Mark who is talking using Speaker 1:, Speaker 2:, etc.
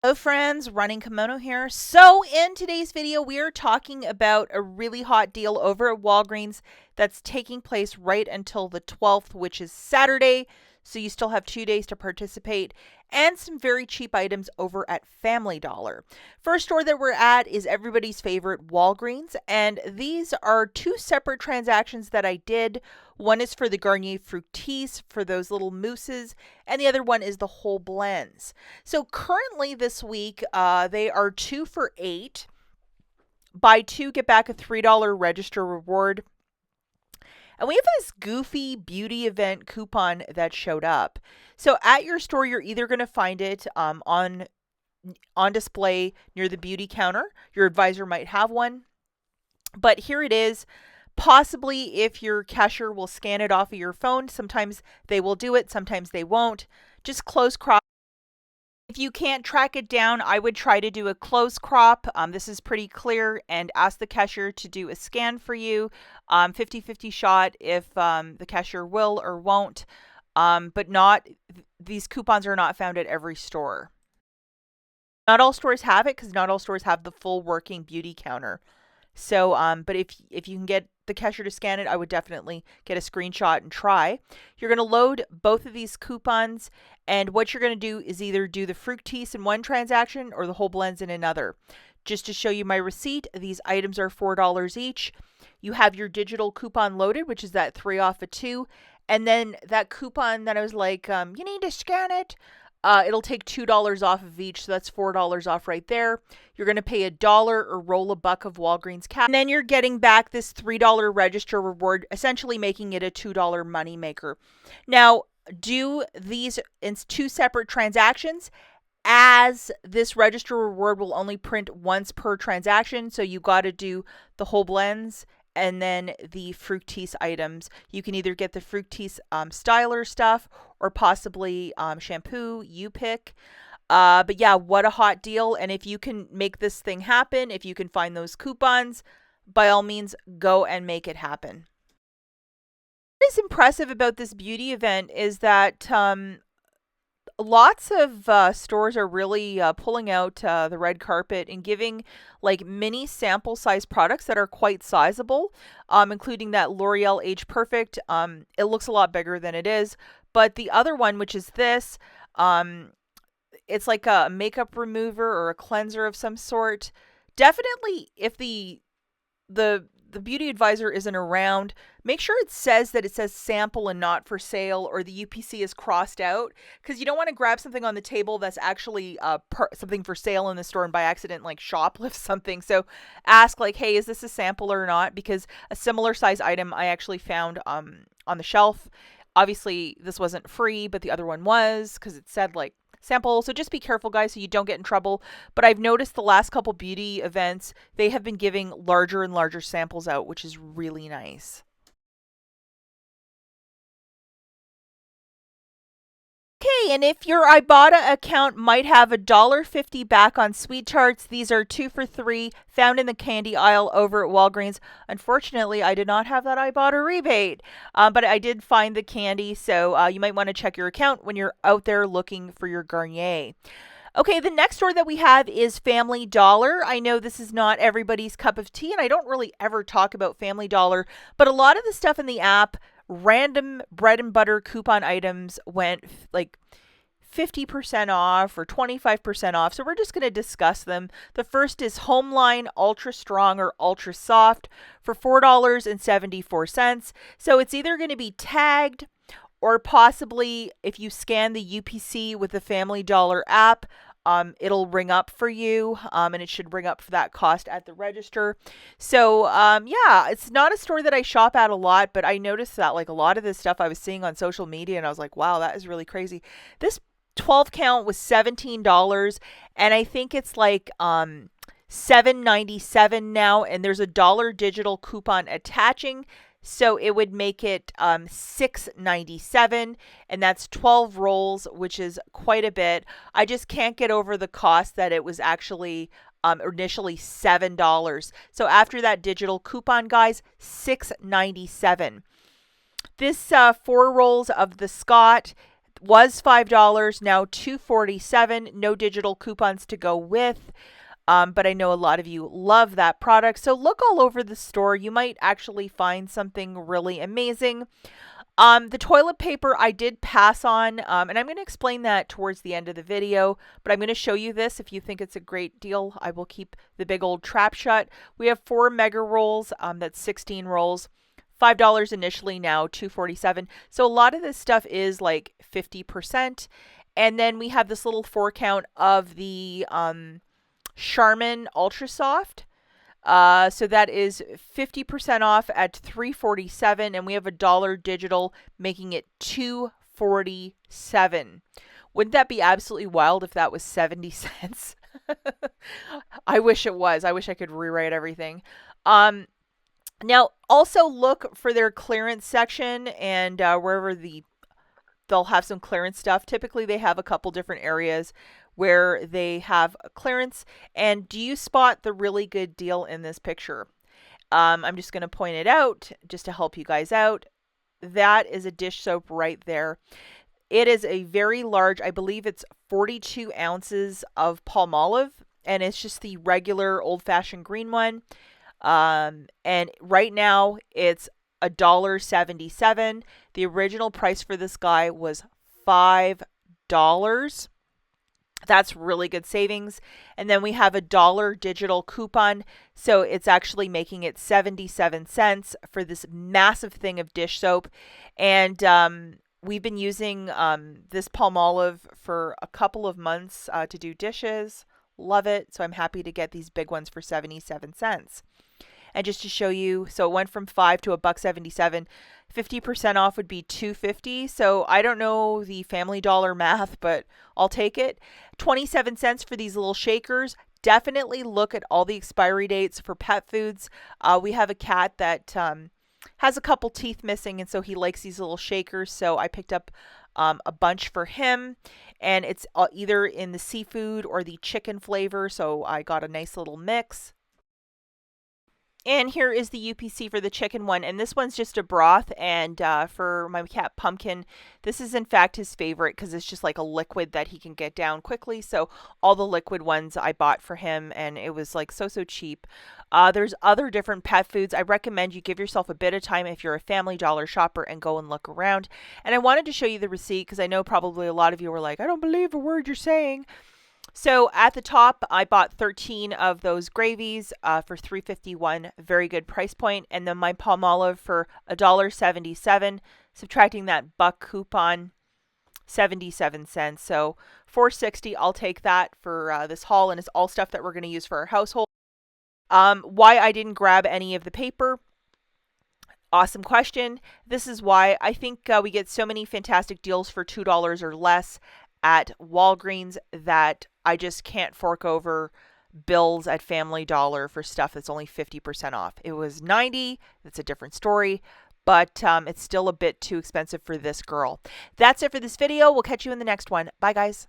Speaker 1: Hello friends, Running Kimono here. So in today's video, we are talking about a really hot deal over at Walgreens that's taking place right until the 12th, which is Saturday. So you still have 2 days to participate, and some very cheap items over at Family Dollar. First store that we're at is everybody's favorite Walgreens, and these are two separate transactions that I did. One is for the Garnier Fructis for those little mousses, and the other one is the whole blends. So currently this week, they are 2 for $8. Buy two, get back a $3 register reward. And we have this goofy beauty event coupon that showed up. So at your store, you're either going to find it on display near the beauty counter. Your advisor might have one. But here it is. Possibly if your cashier will scan it off of your phone. Sometimes they will do it, sometimes they won't. Just close crop. If you can't track it down, I would try to do a close crop. This is pretty clear, and ask the cashier to do a scan for you. 50-50 shot if the cashier will or won't. But these coupons are not found at every store. Not all stores have it because not all stores have the full working beauty counter. So, but if you can get the cashier to scan it, I would definitely get a screenshot and try. You're going to load both of these coupons, and what you're going to do is either do the Fructis in one transaction or the whole blends in another. Just to show you my receipt, these items are $4 each. You have your digital coupon loaded, which is that 3 off of 2, and then that coupon that I was like, you need to scan it. It'll take $2 off of each, so that's $4 off right there. You're going to pay $1 or roll a buck of Walgreens cash. And then you're getting back this $3 register reward, essentially making it a $2 money maker. Now, do these in two separate transactions, as this register reward will only print once per transaction, so you got to do the whole blends and then the Fructis items. You can either get the Fructis styler stuff or possibly shampoo, you pick. But yeah, what a hot deal. And if you can make this thing happen, if you can find those coupons, by all means, go and make it happen. What is impressive about this beauty event is that lots of stores are really pulling out the red carpet and giving like mini sample size products that are quite sizable, including that L'Oreal Age Perfect. It looks a lot bigger than it is, but the other one, which is this, it's like a makeup remover or a cleanser of some sort. Definitely, if the beauty advisor isn't around, make sure it says sample and not for sale, or the UPC is crossed out, because you don't want to grab something on the table that's actually something for sale in the store and by accident like shoplift something. So ask like, hey, is this a sample or not? Because a similar size item I actually found on the shelf. Obviously this wasn't free, but the other one was, because it said like sample. So just be careful, guys, so you don't get in trouble. But I've noticed the last couple beauty events, they have been giving larger and larger samples out, which is really nice. Okay, and if your IBOTTA account might have $1.50 back on sweet tarts, these are 2 for $3, found in the candy aisle over at Walgreens. Unfortunately, I did not have that IBOTTA rebate, but I did find the candy, so you might want to check your account when you're out there looking for your Garnier. Okay, the next store that we have is Family Dollar. I know this is not everybody's cup of tea, and I don't really ever talk about Family Dollar, but a lot of the stuff in the app, random bread and butter coupon items went like 50% off or 25% off. So we're just going to discuss them. The first is Homeline Ultra Strong or Ultra Soft for $4.74. So it's either going to be tagged, or possibly if you scan the UPC with the Family Dollar app, it'll ring up for you, and it should ring up for that cost at the register. So, yeah, it's not a store that I shop at a lot, but I noticed that like a lot of this stuff I was seeing on social media, and I was like, wow, that is really crazy. This 12 count was $17, and I think it's like $7.97 now, and there's $1 digital coupon attaching. So it would make it $6.97, and that's 12 rolls, which is quite a bit. I just can't get over the cost that it was actually initially $7. So after that digital coupon, guys, $6.97. This 4 rolls of the Scott was $5, now $2.47. No digital coupons to go with. But I know a lot of you love that product. So look all over the store. You might actually find something really amazing. The toilet paper I did pass on, and I'm going to explain that towards the end of the video, but I'm going to show you this. If you think it's a great deal, I will keep the big old trap shut. We have 4 mega rolls, that's 16 rolls. $5 initially, now $2.47. So a lot of this stuff is like 50%. And then we have this little 4 count of the Charmin Ultra Soft. So that is 50% off at $3.47, and we have $1 digital, making it $2.47. Wouldn't that be absolutely wild if that was 70 cents? I wish it was. I wish I could rewrite everything. Now, also look for their clearance section, and wherever they'll have some clearance stuff. Typically, they have a couple different areas where they have clearance. And do you spot the really good deal in this picture? I'm just going to point it out just to help you guys out. That is a dish soap right there. It is a very large, I believe it's 42 ounces of Palmolive, and it's just the regular old-fashioned green one. And right now it's $1.77. The original price for this guy was $5. That's really good savings. And then we have $1 digital coupon. So it's actually making it 77 cents for this massive thing of dish soap. And we've been using this Palmolive for a couple of months to do dishes. Love it. So I'm happy to get these big ones for 77 cents. And just to show you, so it went from $5 to $1.77. 50% off would be $2.50. So I don't know the Family Dollar math, but I'll take it. 27 cents for these little shakers. Definitely look at all the expiry dates for pet foods. We have a cat that has a couple teeth missing, and so he likes these little shakers. So I picked up a bunch for him, and it's either in the seafood or the chicken flavor. So I got a nice little mix. And here is the UPC for the chicken one. And this one's just a broth. And for my cat Pumpkin, this is in fact his favorite because it's just like a liquid that he can get down quickly. So all the liquid ones I bought for him, and it was like so cheap. There's other different pet foods. I recommend you give yourself a bit of time if you're a Family Dollar shopper and go and look around. And I wanted to show you the receipt because I know probably a lot of you were like, I don't believe a word you're saying. So at the top, I bought 13 of those gravies for $3.51, very good price point. And then my Palmolive for $1.77, subtracting that buck coupon, 77 cents. So $4.60, I'll take that for this haul, and it's all stuff that we're going to use for our household. Why I didn't grab any of the paper? Awesome question. This is why I think we get so many fantastic deals for $2 or less at Walgreens that I just can't fork over bills at Family Dollar for stuff that's only 50% off. It was $90. That's a different story, but it's still a bit too expensive for this girl. That's it for this video. We'll catch you in the next one. Bye, guys.